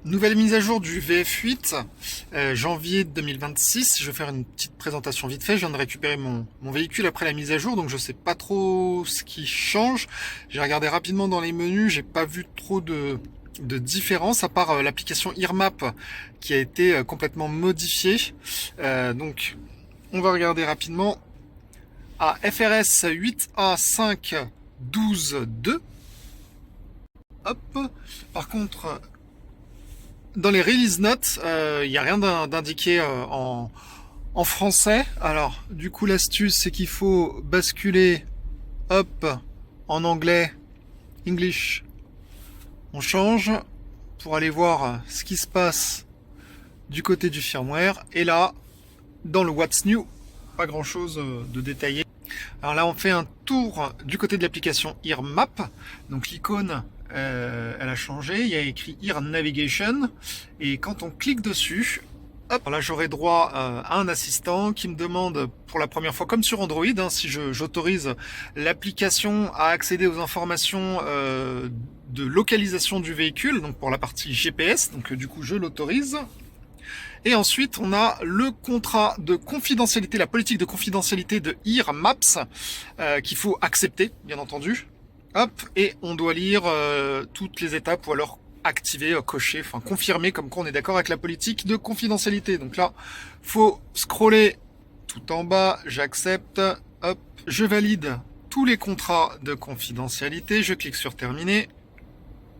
Nouvelle mise à jour du VF8, janvier 2026. Je vais faire une petite présentation vite fait. Je viens de récupérer mon véhicule après la mise à jour, donc je sais pas trop ce qui change. J'ai regardé rapidement dans les menus, j'ai pas vu trop de différence, à part l'application EarMap qui a été complètement modifiée. Donc, on va regarder rapidement à FRS 8A512.2. Hop. Par contre, dans les release notes, il n'y a rien d'indiqué en français. Alors, du coup, l'astuce, c'est qu'il faut basculer, hop, en anglais, English. On change pour aller voir ce qui se passe du côté du firmware. Et là, dans le What's New, pas grand chose de détaillé. Alors là, on fait un tour du côté de l'application EarMap. Donc l'icône, elle a changé. Il y a écrit Ear Navigation. Et quand on clique dessus, hop, là j'aurai droit à un assistant qui me demande pour la première fois, comme sur Android, si j'autorise l'application à accéder aux informations de localisation du véhicule, donc pour la partie GPS. Donc du coup, je l'autorise. Et ensuite, on a le contrat de confidentialité, la politique de confidentialité de EarMaps, qu'il faut accepter, bien entendu. Hop, et on doit lire toutes les étapes ou alors activer, cocher, enfin confirmer comme quoi on est d'accord avec la politique de confidentialité. Donc là, faut scroller tout en bas, j'accepte, hop, je valide tous les contrats de confidentialité, je clique sur terminer.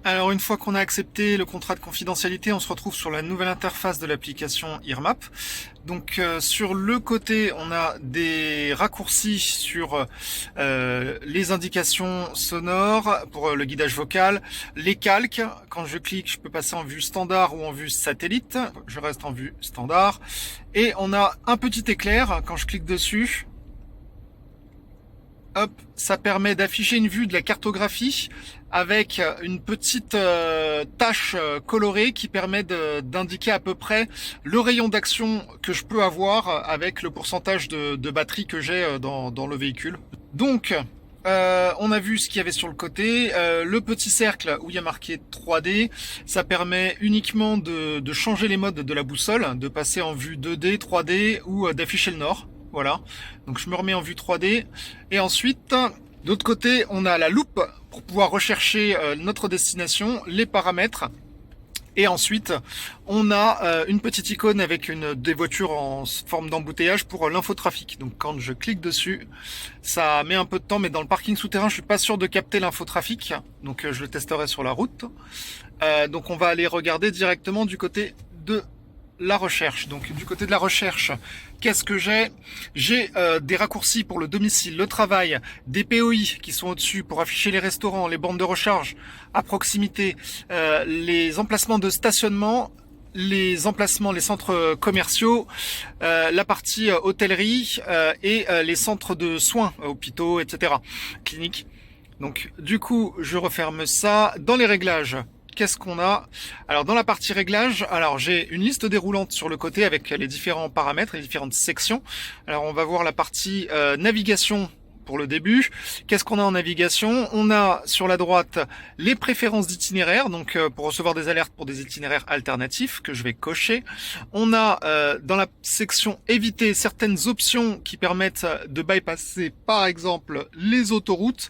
Alors une fois qu'on a accepté le contrat de confidentialité, on se retrouve sur la nouvelle interface de l'application EarMap. Donc sur le côté, on a des raccourcis sur les indications sonores pour le guidage vocal, les calques. Quand je clique, je peux passer en vue standard ou en vue satellite. Je reste en vue standard. Et on a un petit éclair quand je clique dessus. Hop, ça permet d'afficher une vue de la cartographie avec une petite tache colorée qui permet d'indiquer à peu près le rayon d'action que je peux avoir avec le pourcentage de batterie que j'ai dans le véhicule. Donc, on a vu ce qu'il y avait sur le côté. Le petit cercle où il y a marqué 3D, ça permet uniquement de changer les modes de la boussole, de passer en vue 2D, 3D ou d'afficher le nord. Voilà, donc je me remets en vue 3D. Et ensuite, de l'autre côté, on a la loupe pour pouvoir rechercher notre destination, les paramètres. Et ensuite, on a une petite icône avec des voitures en forme d'embouteillage pour l'infotrafic. Donc quand je clique dessus, ça met un peu de temps, mais dans le parking souterrain, je suis pas sûr de capter l'infotrafic. Donc je le testerai sur la route. Donc on va aller regarder directement du côté de la recherche. Donc du côté de la recherche, qu'est-ce que j'ai? J'ai des raccourcis pour le domicile, le travail, des POI qui sont au-dessus pour afficher les restaurants, les bornes de recharge à proximité, les emplacements de stationnement, les emplacements, les centres commerciaux, la partie hôtellerie et les centres de soins, hôpitaux, etc., cliniques. Donc du coup, je referme ça. Dans les réglages, qu'est-ce qu'on a? Alors dans la partie réglage, alors j'ai une liste déroulante sur le côté avec les différents paramètres, les différentes sections. Alors on va voir la partie navigation pour le début. Qu'est-ce qu'on a en navigation? On a sur la droite les préférences d'itinéraire, donc pour recevoir des alertes pour des itinéraires alternatifs que je vais cocher. On a dans la section éviter certaines options qui permettent de bypasser par exemple les autoroutes,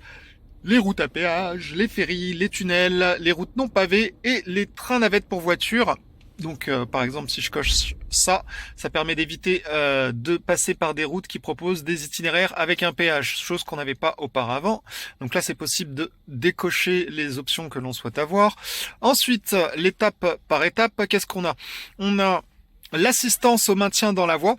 les routes à péage, les ferries, les tunnels, les routes non pavées et les trains navettes pour voitures. Donc par exemple si je coche ça, ça permet d'éviter de passer par des routes qui proposent des itinéraires avec un péage, chose qu'on n'avait pas auparavant. Donc là c'est possible de décocher les options que l'on souhaite avoir. Ensuite, l'étape par étape, qu'est-ce qu'on a? On a l'assistance au maintien dans la voie,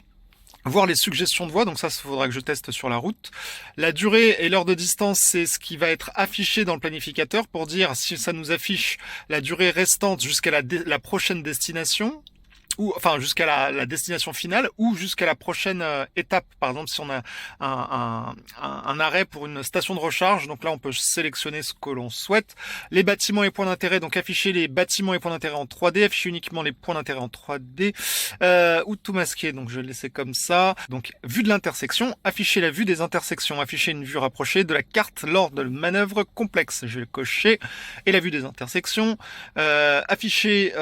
voir les suggestions de voie, donc ça, il faudra que je teste sur la route. La durée et l'heure de distance, c'est ce qui va être affiché dans le planificateur pour dire si ça nous affiche la durée restante jusqu'à la prochaine destination. ou enfin jusqu'à la destination finale ou jusqu'à la prochaine étape. Par exemple, si on a un arrêt pour une station de recharge, donc là on peut sélectionner ce que l'on souhaite. Les bâtiments et points d'intérêt, donc afficher les bâtiments et points d'intérêt en 3D, afficher uniquement les points d'intérêt en 3D, ou tout masquer, donc je vais le laisser comme ça. Donc vue de l'intersection, afficher la vue des intersections, afficher une vue rapprochée de la carte lors de manœuvres complexes, je vais le cocher, et la vue des intersections, afficher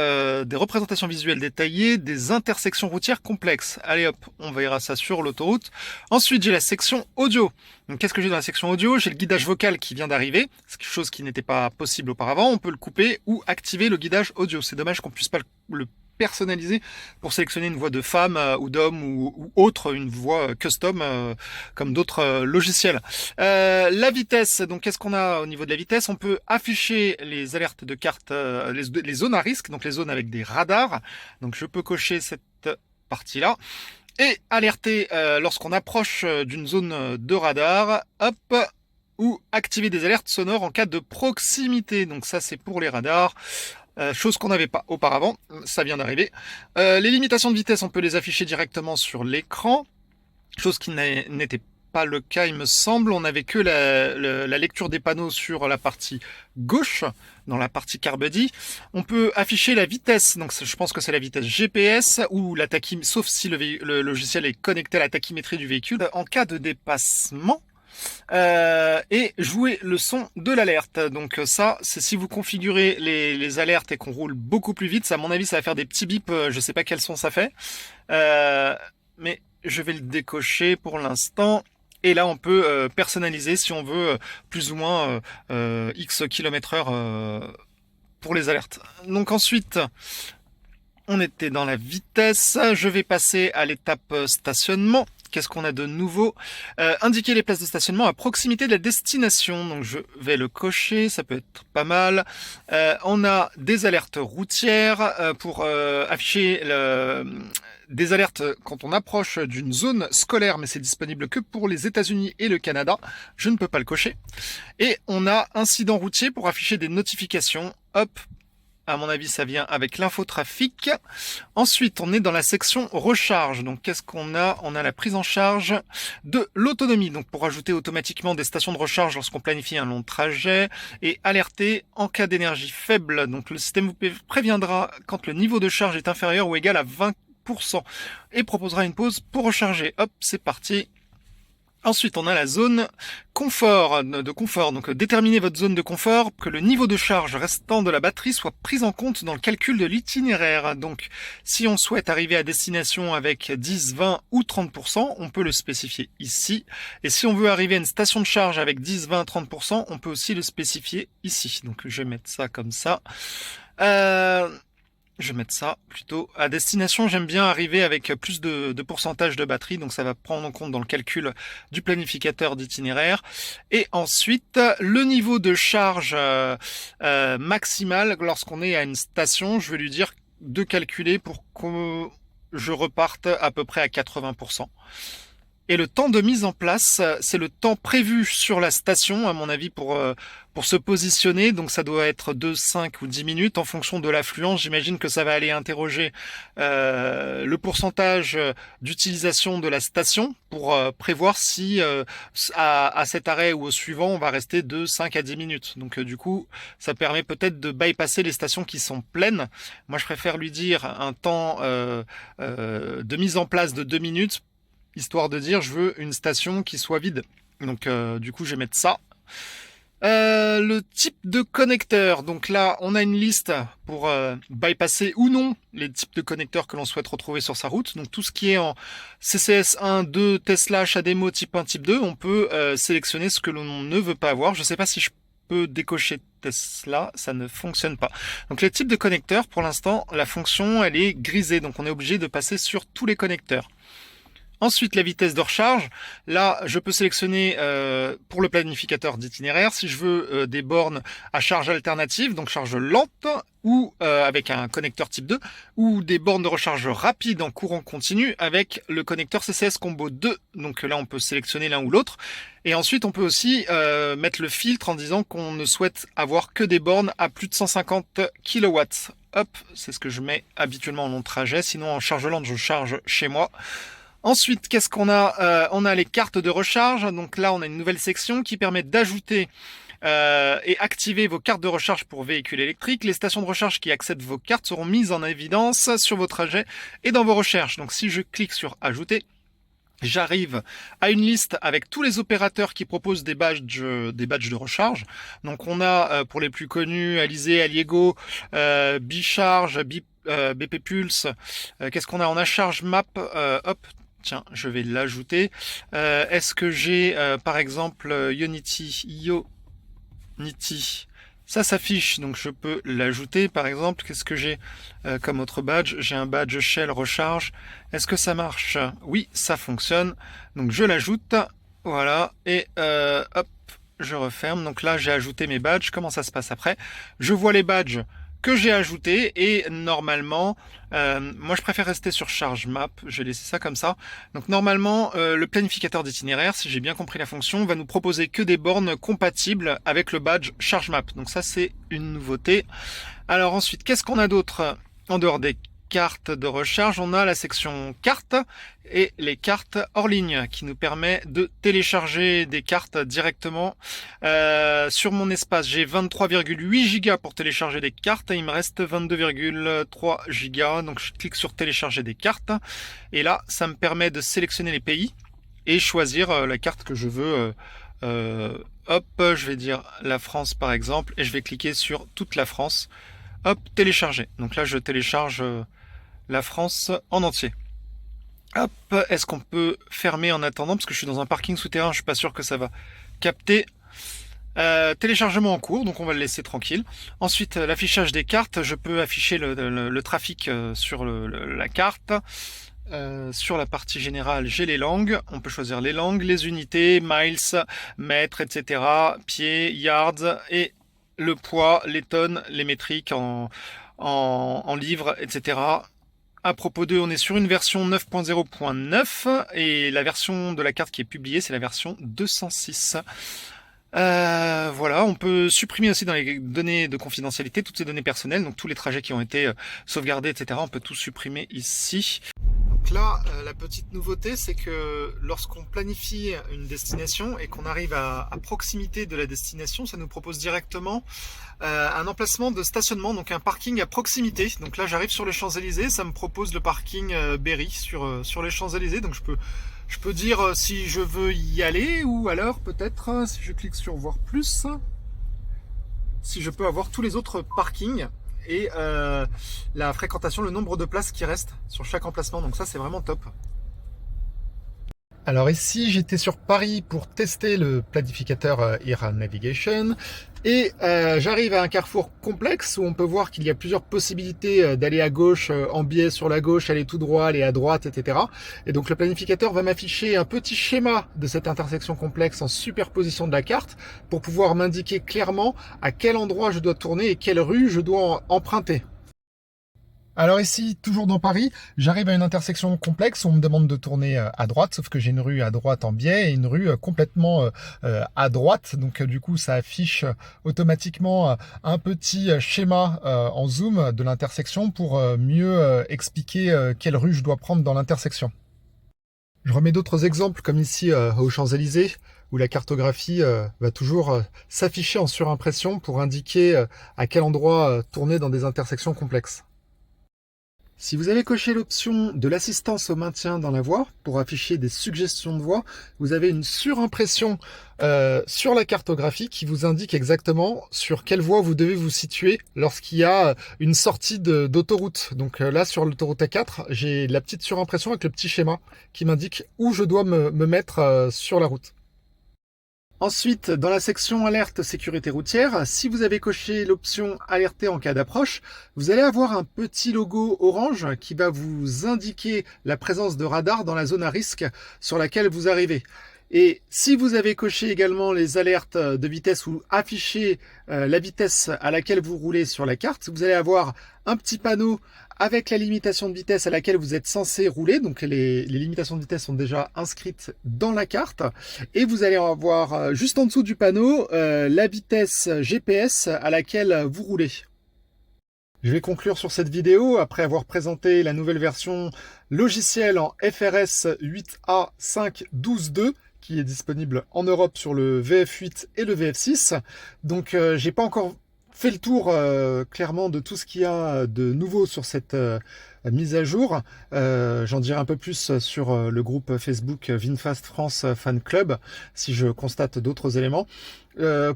des représentations visuelles détaillées des intersections routières complexes. Allez hop, on verra ça sur l'autoroute. Ensuite, j'ai la section audio. Donc qu'est-ce que j'ai dans la section audio? J'ai le guidage vocal qui vient d'arriver, c'est quelque chose qui n'était pas possible auparavant. On peut le couper ou activer le guidage audio. C'est dommage qu'on puisse pas le personnaliser pour sélectionner une voix de femme ou d'homme ou autre, une voix custom comme d'autres logiciels. La vitesse, donc qu'est-ce qu'on a au niveau de la vitesse? On peut afficher les alertes de carte, les zones à risque, donc les zones avec des radars. Donc je peux cocher cette partie-là. Et alerter lorsqu'on approche d'une zone de radar, hop, ou activer des alertes sonores en cas de proximité. Donc ça c'est pour les radars. Chose qu'on n'avait pas auparavant, ça vient d'arriver. Les limitations de vitesse, on peut les afficher directement sur l'écran, chose qui n'était pas le cas, il me semble. On n'avait que la lecture des panneaux sur la partie gauche, dans la partie Car Buddy. On peut afficher la vitesse, donc je pense que c'est la vitesse GPS, ou la sauf si le logiciel est connecté à la tachymétrie du véhicule. En cas de dépassement, et jouer le son de l'alerte. Donc ça, c'est si vous configurez les alertes et qu'on roule beaucoup plus vite, ça, à mon avis, ça va faire des petits bips, je sais pas quel son ça fait, mais je vais le décocher pour l'instant. Et là, on peut personnaliser si on veut plus ou moins X km/h pour les alertes. Donc ensuite, on était dans la vitesse. Je vais passer à l'étape stationnement. Qu'est-ce qu'on a de nouveau? Indiquer les places de stationnement à proximité de la destination. Donc je vais le cocher, ça peut être pas mal. On a des alertes routières pour afficher des alertes quand on approche d'une zone scolaire, mais c'est disponible que pour les États-Unis et le Canada. Je ne peux pas le cocher. Et on a incident routier pour afficher des notifications. Hop. À mon avis, ça vient avec l'infotrafic. Ensuite, on est dans la section recharge. Donc, qu'est-ce qu'on a? On a la prise en charge de l'autonomie. Donc, pour ajouter automatiquement des stations de recharge lorsqu'on planifie un long trajet et alerter en cas d'énergie faible. Donc, le système vous préviendra quand le niveau de charge est inférieur ou égal à 20% et proposera une pause pour recharger. Hop, c'est parti. Ensuite, on a la zone confort, Donc, déterminez votre zone de confort, que le niveau de charge restant de la batterie soit pris en compte dans le calcul de l'itinéraire. Donc, si on souhaite arriver à destination avec 10, 20 ou 30%, on peut le spécifier ici. Et si on veut arriver à une station de charge avec 10, 20, 30%, on peut aussi le spécifier ici. Donc, je vais mettre ça comme ça. Je vais mettre ça plutôt à destination. J'aime bien arriver avec plus de pourcentage de batterie, donc ça va prendre en compte dans le calcul du planificateur d'itinéraire. Et ensuite, le niveau de charge maximal lorsqu'on est à une station, je vais lui dire de calculer pour que je reparte à peu près à 80%. Et le temps de mise en place, c'est le temps prévu sur la station, à mon avis, pour se positionner. Donc ça doit être de 5 ou 10 minutes en fonction de l'affluence. J'imagine que ça va aller interroger le pourcentage d'utilisation de la station pour prévoir si à cet arrêt ou au suivant, on va rester de 5 à 10 minutes. Donc du coup, ça permet peut-être de bypasser les stations qui sont pleines. Moi, je préfère lui dire un temps de mise en place de 2 minutes, histoire de dire je veux une station qui soit vide. Donc du coup je vais mettre ça. Le type de connecteur, donc là on a une liste pour bypasser ou non les types de connecteurs que l'on souhaite retrouver sur sa route. Donc tout ce qui est en CCS 1, 2, Tesla, HADEMO, type 1, type 2, on peut sélectionner ce que l'on ne veut pas avoir. Je ne sais pas si je peux décocher Tesla, ça ne fonctionne pas. Donc les types de connecteurs, pour l'instant la fonction elle est grisée, donc on est obligé de passer sur tous les connecteurs. Ensuite, la vitesse de recharge. Là, je peux sélectionner pour le planificateur d'itinéraire si je veux des bornes à charge alternative, donc charge lente ou avec un connecteur type 2, ou des bornes de recharge rapide en courant continu avec le connecteur CCS Combo 2. Donc là, on peut sélectionner l'un ou l'autre. Et ensuite, on peut aussi mettre le filtre en disant qu'on ne souhaite avoir que des bornes à plus de 150 kW. hop, c'est ce que je mets habituellement en long trajet. Sinon, en charge lente, je charge chez moi. Ensuite, qu'est-ce qu'on a? On a les cartes de recharge. Donc là, on a une nouvelle section qui permet d'ajouter et activer vos cartes de recharge pour véhicules électriques. Les stations de recharge qui acceptent vos cartes seront mises en évidence sur vos trajets et dans vos recherches. Donc si je clique sur ajouter, j'arrive à une liste avec tous les opérateurs qui proposent des badges de recharge. Donc on a pour les plus connus Alizé, Aliego, Bicharge, BP Pulse. Qu'est-ce qu'on a? On a Charge Map. Hop, tiens, je vais l'ajouter. Est-ce que j'ai par exemple Ionity? Ça s'affiche, donc je peux l'ajouter par exemple. Qu'est-ce que j'ai comme autre badge? J'ai un badge Shell Recharge. Est-ce que ça marche? Oui, ça fonctionne. Donc je l'ajoute. Voilà. Et hop, je referme. Donc là, j'ai ajouté mes badges. Comment ça se passe après? Je vois les badges que j'ai ajoutés et normalement, moi je préfère rester sur Charge Map. Je vais laisser ça comme ça. Donc normalement, le planificateur d'itinéraire, si j'ai bien compris la fonction, va nous proposer que des bornes compatibles avec le badge Charge Map. Donc ça, c'est une nouveauté. Alors ensuite, qu'est-ce qu'on a d'autre en dehors des cartes de recharge? On a la section cartes et les cartes hors ligne qui nous permet de télécharger des cartes directement sur mon espace. J'ai 23,8 Go pour télécharger des cartes et il me reste 22,3 Go. Donc je clique sur télécharger des cartes et là ça me permet de sélectionner les pays et choisir la carte que je veux. Hop, je vais dire la France par exemple et je vais cliquer sur toute la France. Hop, télécharger. Donc là, je télécharge la France en entier. Hop, est-ce qu'on peut fermer en attendant? Parce que je suis dans un parking souterrain, je suis pas sûr que ça va capter. Téléchargement en cours, donc on va le laisser tranquille. Ensuite, l'affichage des cartes. Je peux afficher le trafic sur la carte. Sur la partie générale, j'ai les langues. On peut choisir les langues, les unités, miles, mètres, etc. Pieds, yards et le poids, les tonnes, les métriques en livres, etc. À propos d'eux, on est sur une version 9.0.9 et la version de la carte qui est publiée, c'est la version 206. Voilà, on peut supprimer aussi dans les données de confidentialité toutes ces données personnelles, donc tous les trajets qui ont été sauvegardés, etc. On peut tout supprimer ici. Donc là, la petite nouveauté, c'est que lorsqu'on planifie une destination et qu'on arrive à proximité de la destination, ça nous propose directement un emplacement de stationnement, donc un parking à proximité. Donc là, j'arrive sur les Champs-Élysées, ça me propose le parking Berry sur les Champs-Élysées. Donc je peux dire si je veux y aller ou alors peut-être, si je clique sur voir plus, si je peux avoir tous les autres parkings et la fréquentation, le nombre de places qui restent sur chaque emplacement. Donc ça, c'est vraiment top. Alors ici, j'étais sur Paris pour tester le planificateur Air Navigation et j'arrive à un carrefour complexe où on peut voir qu'il y a plusieurs possibilités d'aller à gauche, en biais sur la gauche, aller tout droit, aller à droite, etc. Et donc le planificateur va m'afficher un petit schéma de cette intersection complexe en superposition de la carte pour pouvoir m'indiquer clairement à quel endroit je dois tourner et quelle rue je dois emprunter. Alors ici, toujours dans Paris, j'arrive à une intersection complexe où on me demande de tourner à droite, sauf que j'ai une rue à droite en biais et une rue complètement à droite. Donc du coup, ça affiche automatiquement un petit schéma en zoom de l'intersection pour mieux expliquer quelle rue je dois prendre dans l'intersection. Je remets d'autres exemples comme ici aux Champs-Élysées où la cartographie va toujours s'afficher en surimpression pour indiquer à quel endroit tourner dans des intersections complexes. Si vous avez coché l'option de l'assistance au maintien dans la voie pour afficher des suggestions de voie, vous avez une surimpression sur la cartographie qui vous indique exactement sur quelle voie vous devez vous situer lorsqu'il y a une sortie d'autoroute. Donc là, sur l'autoroute A4, j'ai la petite surimpression avec le petit schéma qui m'indique où je dois me mettre sur la route. Ensuite, dans la section alerte sécurité routière, si vous avez coché l'option alerter en cas d'approche, vous allez avoir un petit logo orange qui va vous indiquer la présence de radar dans la zone à risque sur laquelle vous arrivez. Et si vous avez coché également les alertes de vitesse ou affiché la vitesse à laquelle vous roulez sur la carte, vous allez avoir un petit panneau avec la limitation de vitesse à laquelle vous êtes censé rouler. Donc les limitations de vitesse sont déjà inscrites dans la carte. Et vous allez avoir juste en dessous du panneau la vitesse GPS à laquelle vous roulez. Je vais conclure sur cette vidéo après avoir présenté la nouvelle version logicielle en FRS 8A 5.12.2 qui est disponible en Europe sur le VF8 et le VF6. Donc j'ai pas encore fait le tour clairement de tout ce qu'il y a de nouveau sur cette mise à jour. J'en dirai un peu plus sur le groupe Facebook VinFast France Fan Club si je constate d'autres éléments.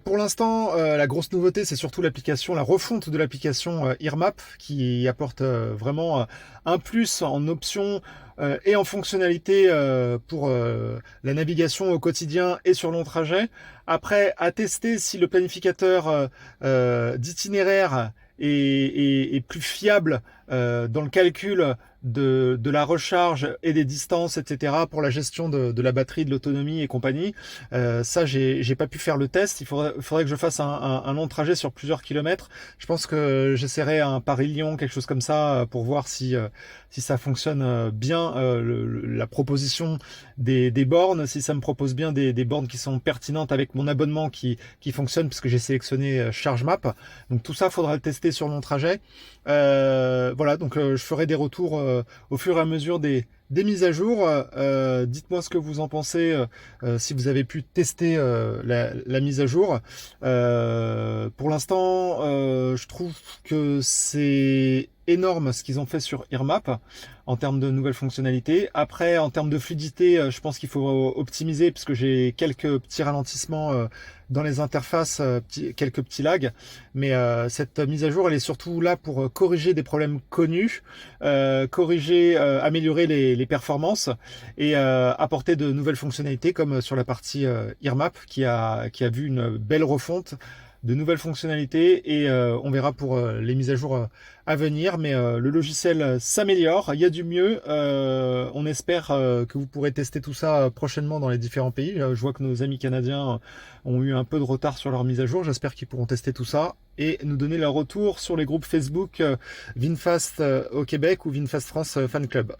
Pour l'instant, la grosse nouveauté, c'est surtout l'application, la refonte de l'application Earmap qui apporte vraiment un plus en options et en fonctionnalité pour la navigation au quotidien et sur long trajet. Après, à tester si le planificateur d'itinéraire est plus fiable dans le calcul de la recharge et des distances, etc. pour la gestion de la batterie, de l'autonomie et compagnie. Ça, j'ai pas pu faire le test. Il faudrait que je fasse un long trajet sur plusieurs kilomètres. Je pense que j'essaierai un Paris-Lyon, quelque chose comme ça, pour voir si ça fonctionne bien, la proposition des bornes, si ça me propose bien des bornes qui sont pertinentes avec mon abonnement qui fonctionne, puisque j'ai sélectionné ChargeMap. Donc tout ça, faudra le tester sur mon trajet. Voilà, donc je ferai des retours au fur et à mesure des mises à jour. Dites-moi ce que vous en pensez, si vous avez pu tester la mise à jour. Pour l'instant, je trouve que c'est énorme ce qu'ils ont fait sur Earmap en termes de nouvelles fonctionnalités. Après, en termes de fluidité, je pense qu'il faut optimiser puisque j'ai quelques petits ralentissements dans les interfaces, quelques petits lags. Mais cette mise à jour, elle est surtout là pour corriger des problèmes connus, améliorer les performances et apporter de nouvelles fonctionnalités comme sur la partie Earmap qui a vu une belle refonte, de nouvelles fonctionnalités et on verra pour les mises à jour à venir, mais le logiciel s'améliore, il y a du mieux. On espère que vous pourrez tester tout ça prochainement dans les différents pays. Je vois que nos amis canadiens ont eu un peu de retard sur leur mise à jour. J'espère qu'ils pourront tester tout ça et nous donner leur retour sur les groupes Facebook VinFast au Québec ou VinFast France Fan Club.